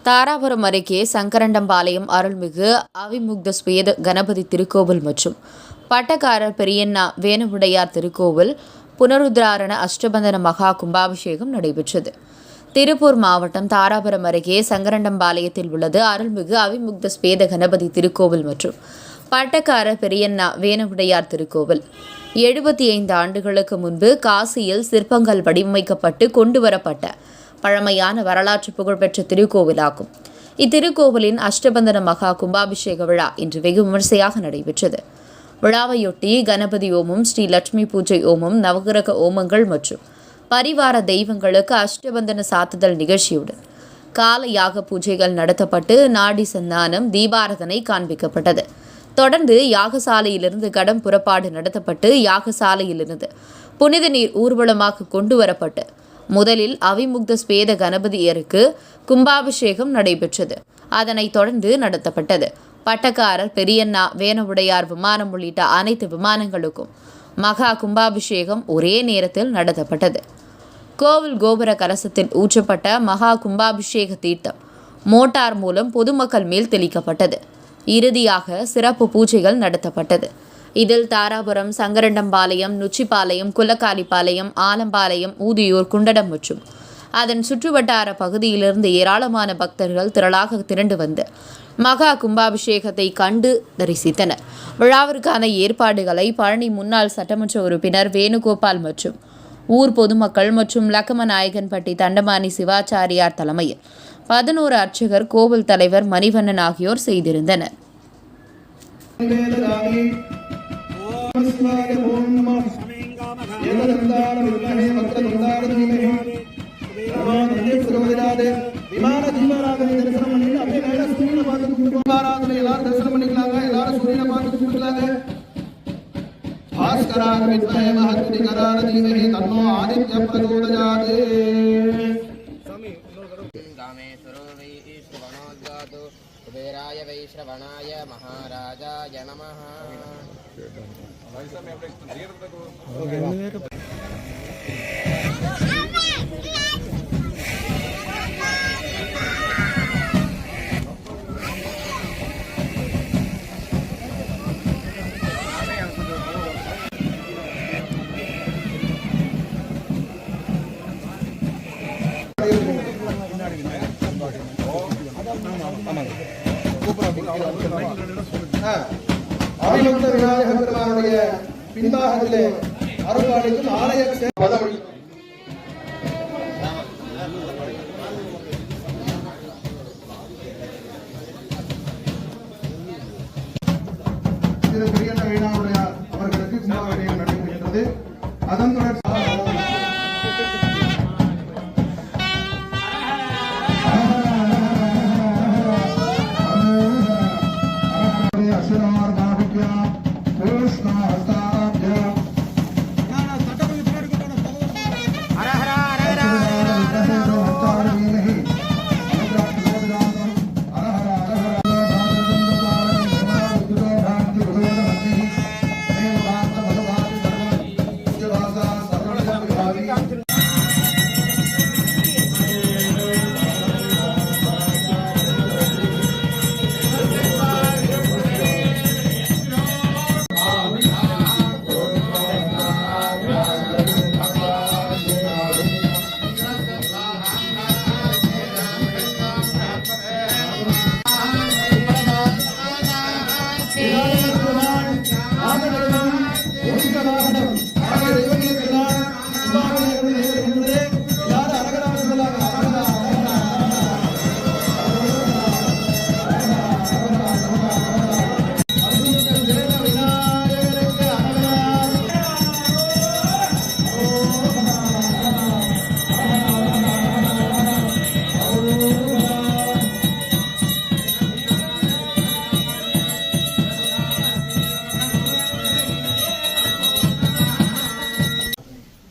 தாராபுரம் அருகே சங்கரண்டம்பாளையம் அருள்மிகு அவிமுக்த ஸ்வேத கணபதி திருக்கோவில் மற்றும் பட்டக்காரர் பெரியண்ணா வேணுவுடையார் திருக்கோவில் புனருத்தாரண அஷ்டபந்தன மகா கும்பாபிஷேகம் நடைபெற்றது. திருப்பூர் மாவட்டம் தாராபுரம் அருகே சங்கரண்டம்பாளையத்தில் உள்ளது அருள்மிகு அவிமுக்த ஸ்வேத கணபதி திருக்கோவில் மற்றும் பட்டக்காரர் பெரியண்ணா வேணுவுடையார் திருக்கோவில் 75 ஆண்டுகளுக்கு முன்பு காசியில் சிற்பங்கள் வடிவமைக்கப்பட்டு கொண்டுவரப்பட்ட பழமையான வரலாற்று புகழ்பெற்ற திருக்கோவிலாகும். இத்திருக்கோவிலின் அஷ்டபந்தன மகா கும்பாபிஷேக விழா இன்று வெகு விமர்சையாக நடைபெற்றது. விழாவையொட்டி கணபதி ஓமம், ஸ்ரீ லட்சுமி பூஜை ஓமம், நவகிரக ஓமங்கள் மற்றும் பரிவார தெய்வங்களுக்கு அஷ்டபந்தன சாத்துதல் நிகழ்ச்சியுடன் கால யாக பூஜைகள் நடத்தப்பட்டு நாடி சந்தானம், தீபாரதனை காண்பிக்கப்பட்டது. தொடர்ந்து யாகசாலையிலிருந்து கடம் புறப்பாடு நடத்தப்பட்டு யாகசாலையிலிருந்து புனித நீர் ஊர்வலமாக கொண்டு வரப்பட்டு முதலில் அவிமுக்த ஸ்வேத கணபதியருக்கு கும்பாபிஷேகம் நடைபெற்றது. அதனைத் தொடர்ந்து நடத்தப்பட்டது பட்டக்காரர் பெரியண்ணா வேணுவுடையார் விமானம் உள்ளிட்ட அனைத்து விமானங்களுக்கும் மகா கும்பாபிஷேகம் ஒரே நேரத்தில் நடத்தப்பட்டது. கோவில் கோபுர கலசத்தில் ஊற்றப்பட்ட மகா கும்பாபிஷேக தீர்த்தம் மோட்டார் மூலம் பொதுமக்கள் மேல் தெளிக்கப்பட்டது. இறுதியாக சிறப்பு பூஜைகள் நடத்தப்பட்டது. இதில் தாராபுரம், சங்கரண்டம்பாளையம், நுச்சிப்பாளையம், குலக்காலிப்பாளையம், ஆலம்பாளையம், ஊதியூர், குண்டடம் மற்றும் அதன் சுற்றுவட்டார பகுதியிலிருந்து ஏராளமான பக்தர்கள் திரளாக திரண்டு வந்து மகா கும்பாபிஷேகத்தை கண்டு தரிசித்தனர். விழாவிற்கான ஏற்பாடுகளை பழனி முன்னாள் சட்டமன்ற உறுப்பினர் வேணுகோபால் மற்றும் ஊர் பொதுமக்கள் மற்றும் லக்கமநாயகன்பட்டி தண்டமானி சிவாச்சாரியார் தலைமையில் 11 அர்ச்சகர், கோவில் தலைவர் மணிவண்ணன் ஆகியோர் செய்திருந்தனர். कुबेराय वैश्रवणाय महाराजाय नमः. அவிமுக்த விநாயகர் பெருமானுடைய பின்பாகத்திலே அருள்பாலிக்கும் ஆலய பதமொழி திரு பெரியண்ணா வேணுவுடையார் அவர்களுக்கு கும்பாபிஷேகம் நடைபெறுகிறது. அதன் தொடர்ச்சி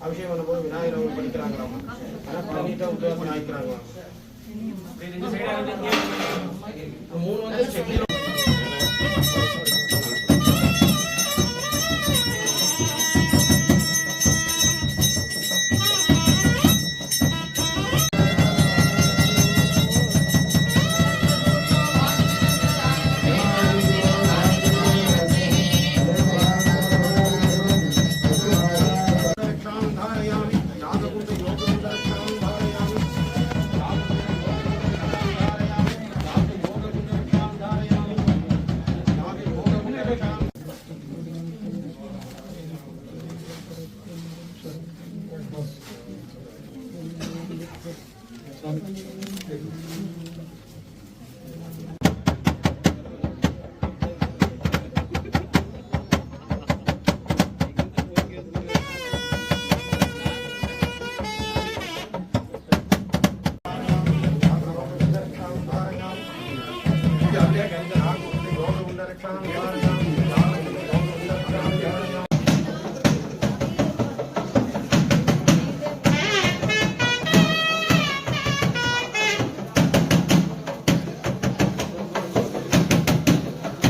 அபிஷேகம் பண்ணும்போது விநாயகர் படிக்கிறாங்களாமா. ஆனால் பண்ணிட்டு உபயோகம் ஆகிக்கிறாங்க. 3 வந்து செட்டில்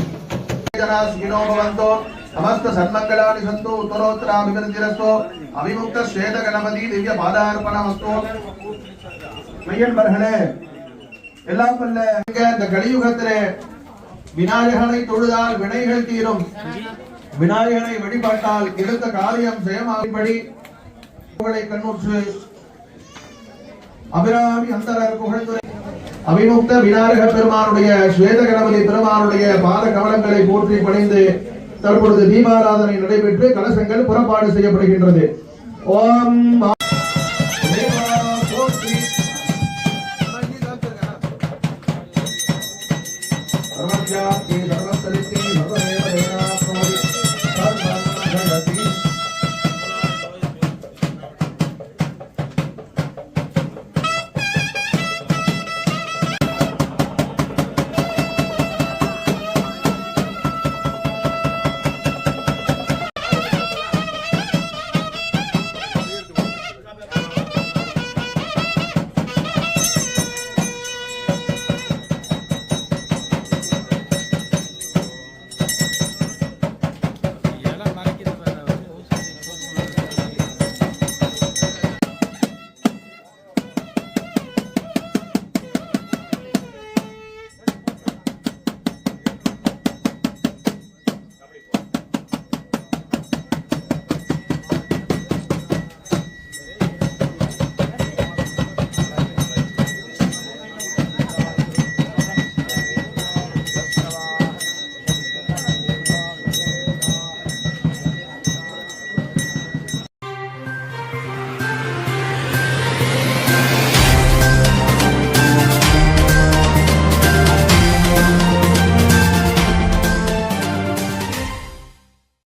सुखिनो भवन्तु समस्त सन्मंगलानि सन्तु उत्तरोत्तराभिवृद्धिरस्तु अविमुक्त श्वेत गणपति दिव्य पादार्पणमस्तु மையன்பர்களே எல்லாம் வல்ல இந்த கலியுகத்திலே விநாயகனை தொழுதால் வினைகள் தீரும், விநாயகனை வழிபாட்டால் எடுத்த காரியம் ஜெயமாகும்படி கண்ணுற்று அபிராமி அந்தரர் புகழ்ந்துரை அவிமுக்த விநாயக பெருமானுடைய ஸ்வேத கணபதி பெருமானுடைய பாத கமலங்களை போற்றி பணிந்து தற்பொழுது தீபாராதனை நடைபெற்று கலசங்கள் புறப்பாடு செய்யப்படுகின்றது. ஓம்